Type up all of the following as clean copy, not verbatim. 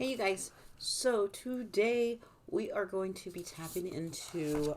Hey, you guys. So, today we are going to be tapping into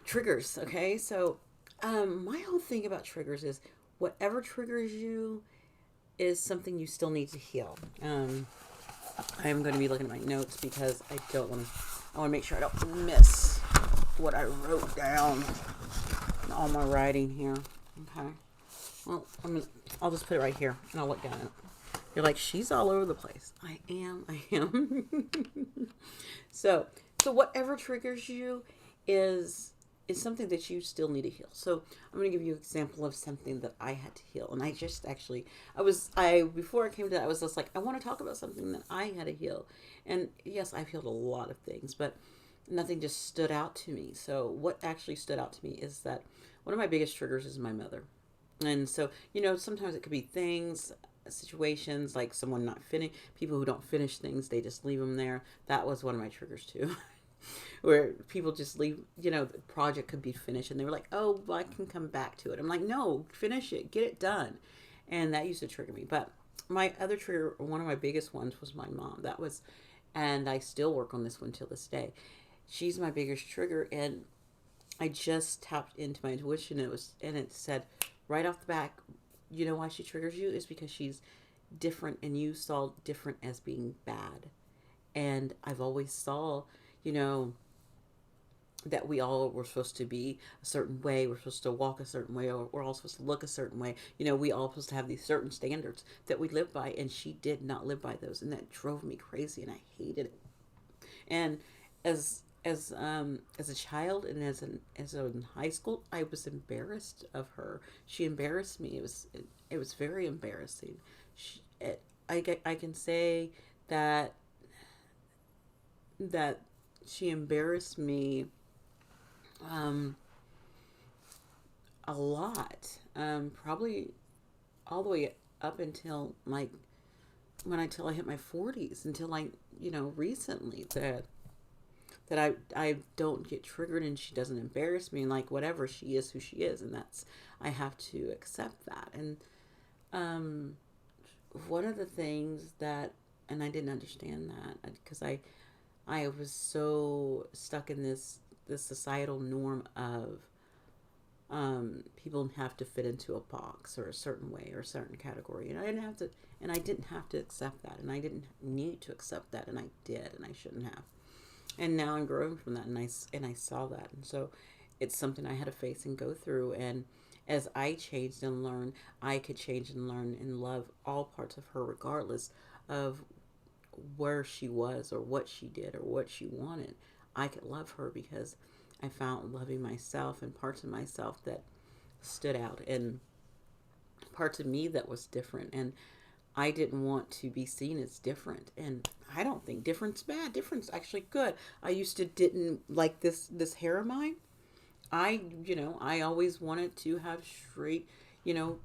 triggers, okay? My whole thing about triggers is whatever triggers you is something you still need to heal. I am going to be looking at my notes because I want to make sure I don't miss what I wrote down in all my writing here. Okay. Well, I'll just put it right here and I'll look down at it. You're like, she's all over the place. I am. so, so whatever triggers you is is something that you still need to heal. So I'm going to give you an example of something that I had to heal. And I just actually, before I came to that, I was just like, I want to talk about something that I had to heal. And yes, I've healed a lot of things, but nothing just stood out to me. So what actually stood out to me is that one of my biggest triggers is my mother. And so, sometimes it could be things, situations like someone not finish, people who don't finish things, they just leave them there. That was one of my triggers too. Where people just leave, the project could be finished and they were like, oh, well, I can come back to it. I'm like, no, finish it, get it done. And that used to trigger me. But my other trigger, one of my biggest ones was my mom. And I still work on this one till this day. She's my biggest trigger. And I just tapped into my intuition. And it said right off the back, you know why she triggers you is because she's different and you saw different as being bad. And I've always saw, you know, that we all were supposed to be a certain way. We're supposed to walk a certain way, or we're all supposed to look a certain way. We all supposed to have these certain standards that we live by, and she did not live by those, and that drove me crazy, and I hated it. And as a child and as in high school, I was embarrassed of her. She embarrassed me. It was very embarrassing. I can say that that she embarrassed me um, a lot. Probably all the way up until like until I hit my 40s, until recently that I don't get triggered and she doesn't embarrass me, and like whatever, she is who she is, and that's, I have to accept that. And um one of the things that, and I didn't understand that because I was so stuck in this societal norm of people have to fit into a box or a certain way or a certain category, and I didn't have to accept that, and I didn't need to accept that, and I did, and I shouldn't have. And now I'm growing from that, and I saw that, and so it's something I had to face and go through. And as I changed and learned, I could change and learn and love all parts of her, regardless of where she was or what she did or what she wanted. I could love her because I found loving myself and parts of myself that stood out, and parts of me that was different. And I didn't want to be seen as different. And I don't think different's bad. Different's actually good. I used to didn't like this hair of mine. I always wanted to have straight,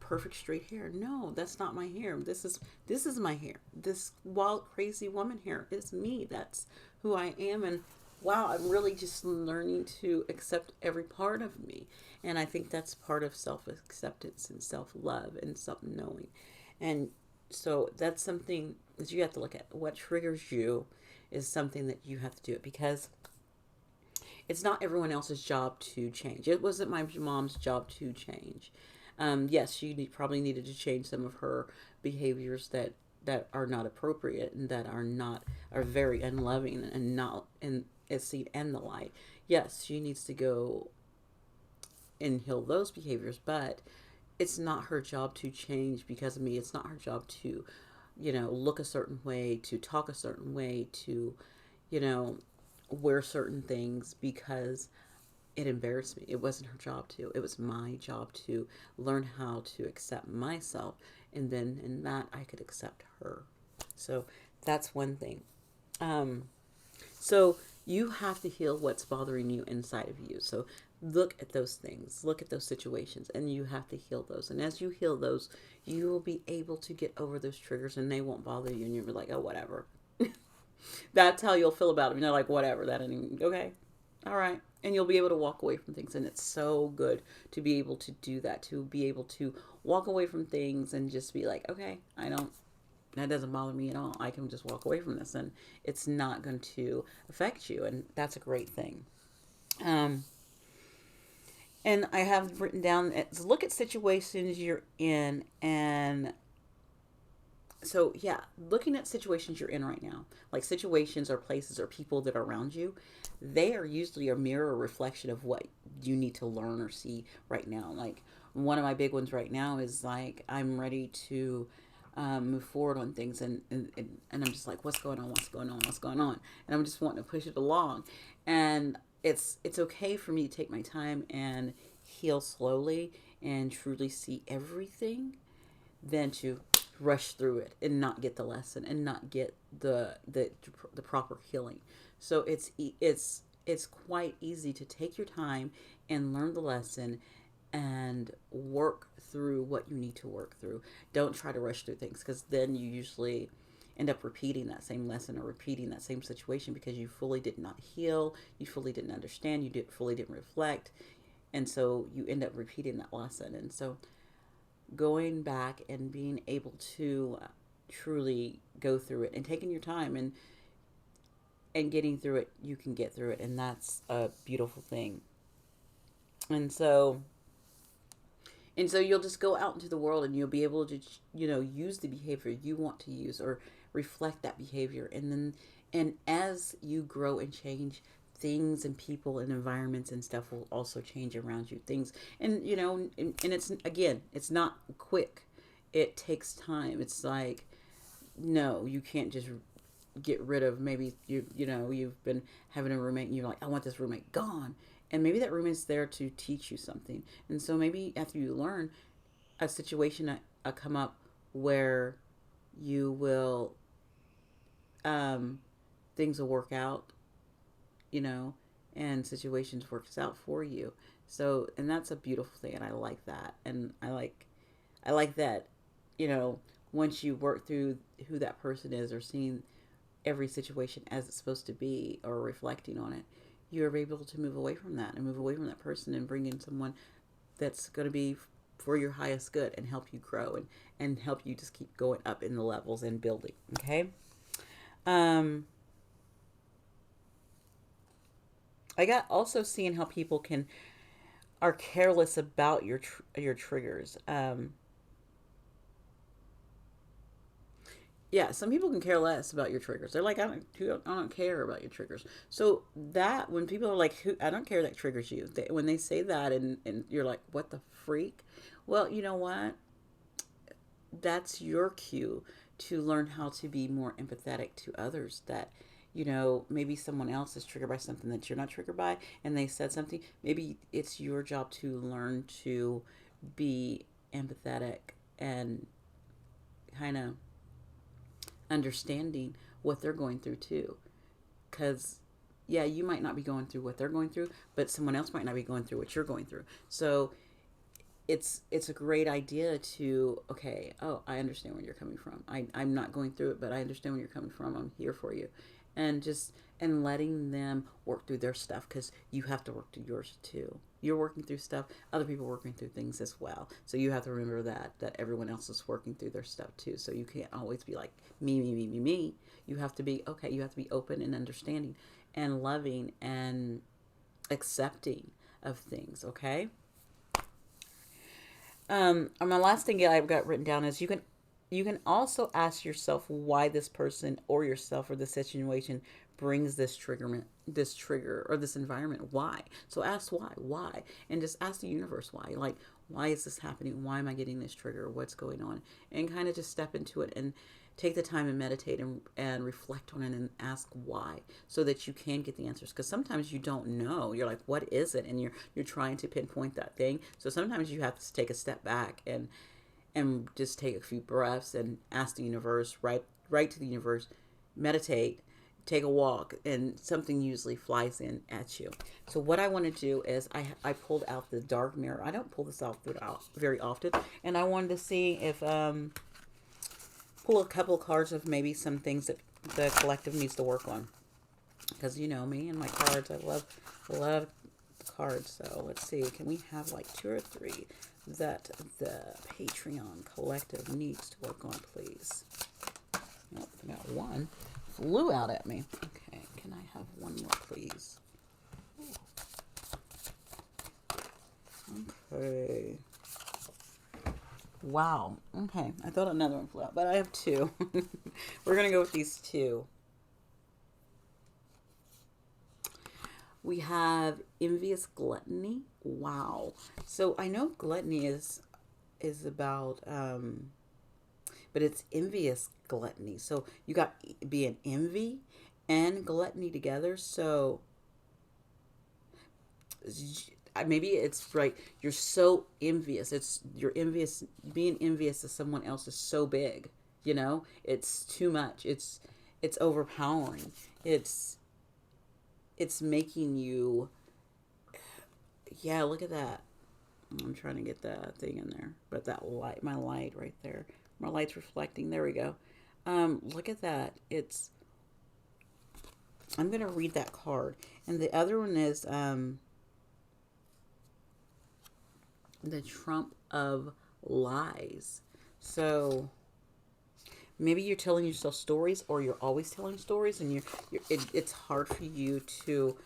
perfect straight hair. No, that's not my hair. This is my hair. This wild crazy woman hair is me. That's who I am. And wow, I'm really just learning to accept every part of me. And I think that's part of self acceptance and self love and self knowing. And so that's something that you have to look at. What triggers you is something that you have to do it, because it's not everyone else's job to change. It wasn't my mom's job to change. Yes, she probably needed to change some of her behaviors that are not appropriate and that are very unloving and not in as seen in the light. Yes, she needs to go and heal those behaviors, but it's not her job to change because of me. It's not her job to, look a certain way, to talk a certain way, to, you know, wear certain things because it embarrassed me. It wasn't her job to. It was my job to learn how to accept myself, and then in that I could accept her. So that's one thing. Um, so you have to heal what's bothering you inside of you. So look at those things, look at those situations, and you have to heal those. And as you heal those, you will be able to get over those triggers and they won't bother you. And you'll be like, oh, whatever. That's how you'll feel about them. You're like, whatever, that ain't okay. All right. And you'll be able to walk away from things. And it's so good to be able to do that, to be able to walk away from things and just be like, okay, I don't. that doesn't bother me at all. I can just walk away from this, and it's not going to affect you, and that's a great thing. Um, and I have written down, look at situations you're in, and so yeah, looking at situations you're in right now, like situations or places or people that are around you, they are usually a mirror or reflection of what you need to learn or see right now. Like one of my big ones right now is like I'm ready to move forward on things, and I'm just like, what's going on, what's going on, what's going on, and I'm just wanting to push it along, and it's okay for me to take my time and heal slowly and truly see everything than to rush through it and not get the lesson and not get the proper healing. So it's quite easy to take your time and learn the lesson and work through what you need to work through. Don't try to rush through things, because then you usually end up repeating that same lesson or repeating that same situation because you fully did not heal, you fully didn't understand, fully didn't reflect, and so you end up repeating that lesson. And so going back and being able to truly go through it and taking your time and getting through it, you can get through it, and that's a beautiful thing. And so you'll just go out into the world and you'll be able to use the behavior you want to use or reflect that behavior. And as you grow and change, things and people and environments and stuff will also change around you. Things, and it's, again, it's not quick. It takes time. It's like, no, you can't just get rid of, maybe you've been having a roommate and you're like, I want this roommate gone. And maybe that roommate's there to teach you something. And so maybe after you learn, a situation come up where you will, things will work out, and situations works out for you. So, and that's a beautiful thing, and I like that. And I like that, once you work through who that person is, or seeing every situation as it's supposed to be, or reflecting on it, you're able to move away from that and move away from that person and bring in someone that's going to be for your highest good and help you grow and help you just keep going up in the levels and building. Okay. I got also seeing how people are careless about your triggers. Yeah, some people can care less about your triggers. They're like, I don't care about your triggers. So that, when people are like, I don't care, that triggers you. When they say that, and you're like, what the freak? Well, you know what? That's your cue to learn how to be more empathetic to others. That, maybe someone else is triggered by something that you're not triggered by, and they said something. Maybe it's your job to learn to be empathetic and kind of understanding what they're going through too. Because yeah, you might not be going through what they're going through, but someone else might not be going through what you're going through. So it's a great idea to, okay, oh, I understand where you're coming from. I'm not going through it, but I understand where you're coming from. I'm here for you. And letting them work through their stuff, because you have to work through yours too. You're working through stuff, other people are working through things as well. So you have to remember that everyone else is working through their stuff too. So you can't always be like me. You have to be, okay, you have to be open and understanding and loving and accepting of things, okay? My last thing I've got written down is you can also ask yourself why this person or yourself or the situation brings this trigger or this environment. Why? So ask why, and just ask the universe why. Like, why is this happening? Why am I getting this trigger? What's going on? And kind of just step into it and take the time and meditate and reflect on it and ask why, so that you can get the answers. Because sometimes you don't know. You're like, what is it? And you're trying to pinpoint that thing. So sometimes you have to take a step back and just take a few breaths and ask the universe, write to the universe, meditate, take a walk, and something usually flies in at you. So what I want to do is I pulled out the dark mirror. I don't pull this out very often, and I wanted to see if pull a couple of cards of maybe some things that the collective needs to work on. Because you know me and my cards, I love the cards. So let's see, can we have like 2 or 3 that the Patreon collective needs to work on, please? one flew out at me. Okay, can I have one more, please? Okay. Wow. Okay, I thought another one flew out, but I have two. We're going to go with these two. We have envious gluttony. Wow. So I know gluttony is about but it's envious gluttony. So you got being envy and gluttony together. So maybe it's right. You're so envious. You're envious. Being envious of someone else is so big. You know, it's too much. It's overpowering. It's making you. Yeah, look at that. I'm trying to get that thing in there, but that light, my light right there, my light's reflecting. There we go. Look at that. I'm gonna read that card, and the other one is the Trump of Lies. So maybe you're telling yourself stories, or you're always telling stories, and it's hard for you to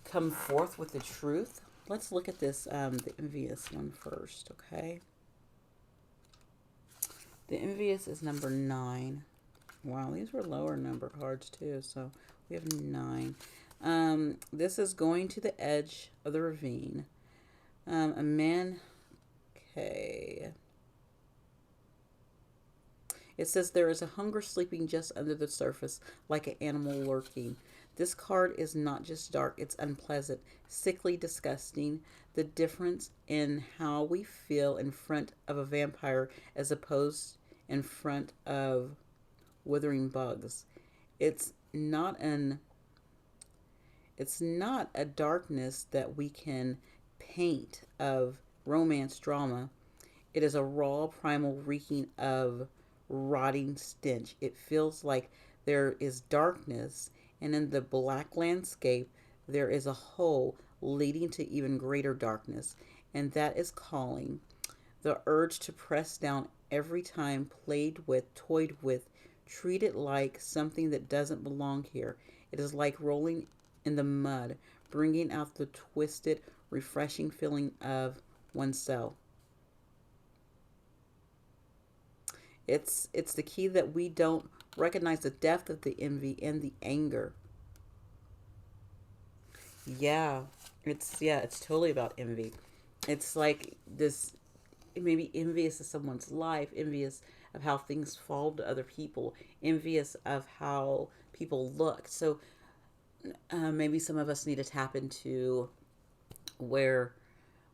come forth with the truth. Let's look at this, the envious one first, okay? The envious is number 9. Wow, these were lower number cards too, so we have 9. This is going to the edge of the ravine. A man, okay. It says there is a hunger sleeping just under the surface, like an animal lurking. This card is not just dark, it's unpleasant, sickly, disgusting. The difference in how we feel in front of a vampire as opposed in front of withering bugs. It's not a darkness that we can paint of romance drama. It is a raw, primal reeking of rotting stench. It feels like there is darkness, and in the black landscape, there is a hole leading to even greater darkness, and that is calling. The urge to press down every time, played with, toyed with, treat it like something that doesn't belong here. It is like rolling in the mud, bringing out the twisted, refreshing feeling of oneself. It's the key that we don't recognize the depth of the envy and the anger. Yeah, it's totally about envy. It's like this, maybe envious of someone's life, envious of how things fall to other people, envious of how people look. So maybe some of us need to tap into where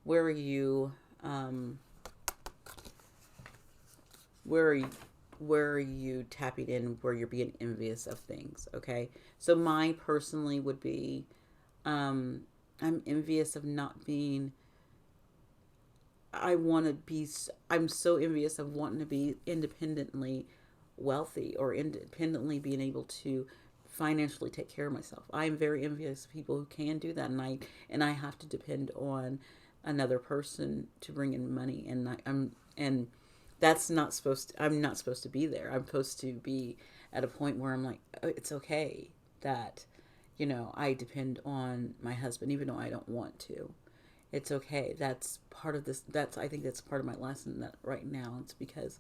where are you where are you where are you tapping in where you're being envious of things. Okay, so mine personally would be I'm envious of not being I want to be I'm so envious of wanting to be independently wealthy, or independently being able to financially take care of myself. I am very envious of people who can do that, and I have to depend on another person to bring in money, and and that's not supposed to, I'm not supposed to be there. I'm supposed to be at a point where I'm like, oh, it's okay that I depend on my husband even though I don't want to. It's okay. That's part of this. I think that's part of my lesson that right now. It's because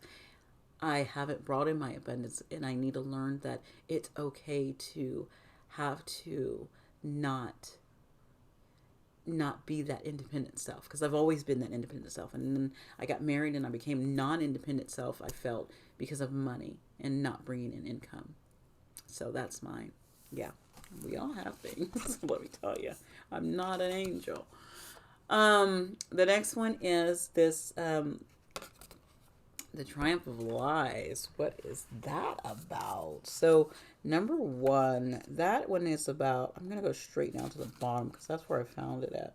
I haven't brought in my abundance, and I need to learn that it's okay to have to not not be that independent self, because I've always been that independent self, and then I got married and I became non-independent self. I felt because of money and not bringing in income. So that's mine. Yeah, we all have things. Let me tell you, I'm not an angel. The next one is this, the Triumph of Lies. What is that about? So, number one, that one is about, I'm going to go straight down to the bottom because that's where I found it at.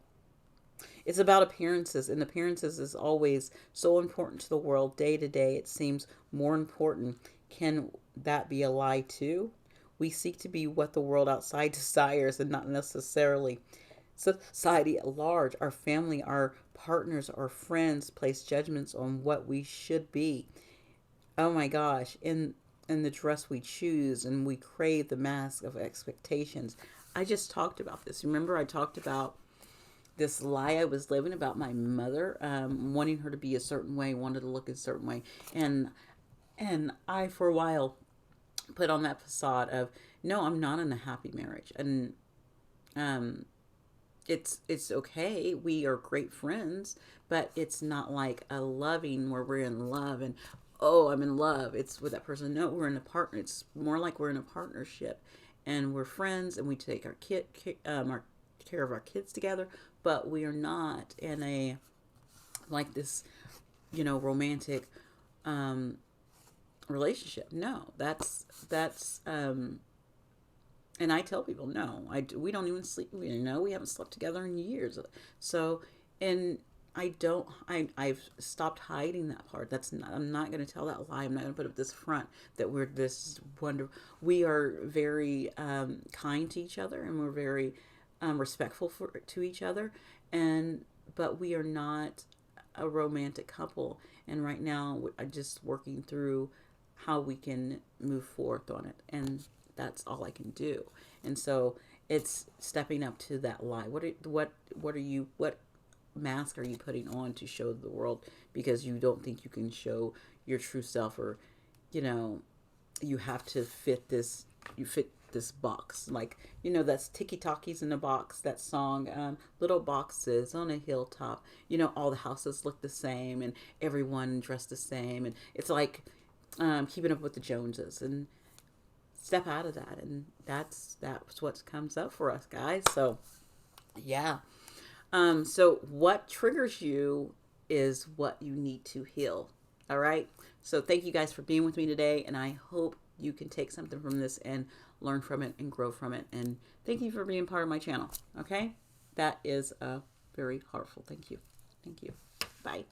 It's about appearances, and appearances is always so important to the world. Day to day, it seems more important. Can that be a lie too? We seek to be what the world outside desires, and not necessarily society at large. Our family, our partners, our friends place judgments on what we should be. Oh my gosh. and the dress we choose, and we crave the mask of expectations. I just talked about this. Remember, I talked about this lie I was living about my mother, wanting her to be a certain way, wanted to look a certain way, and I for a while put on that facade of, no, I'm not in a happy marriage, and um, it's okay. We are great friends, but it's not like a loving where we're in love and, oh, I'm in love. It's with that person. No, we're in a partner. It's more like we're in a partnership, and we're friends, and we take our care of our kids together. But we are not in a like this, romantic um, relationship. No, and I tell people, no, we don't even sleep. We haven't slept together in years. So, and I've stopped hiding that part. I'm not going to tell that lie. I'm not going to put up this front that we're this wonderful. We are very kind to each other, and we're very respectful to each other. But we are not a romantic couple. And right now, I'm just working through how we can move forth on it. And that's all I can do. And so it's stepping up to that lie. What mask are you putting on to show the world because you don't think you can show your true self, or you have to fit this box, like that's Tiki Talkies in a Box, that song, little boxes on a hilltop, all the houses look the same and everyone dressed the same, and it's like keeping up with the Joneses, and step out of that, and that's what comes up for us, guys. So yeah. So what triggers you is what you need to heal. All right. So thank you guys for being with me today, and I hope you can take something from this and learn from it and grow from it. And thank you for being part of my channel. Okay. That is very heartful. Thank you. Thank you. Bye.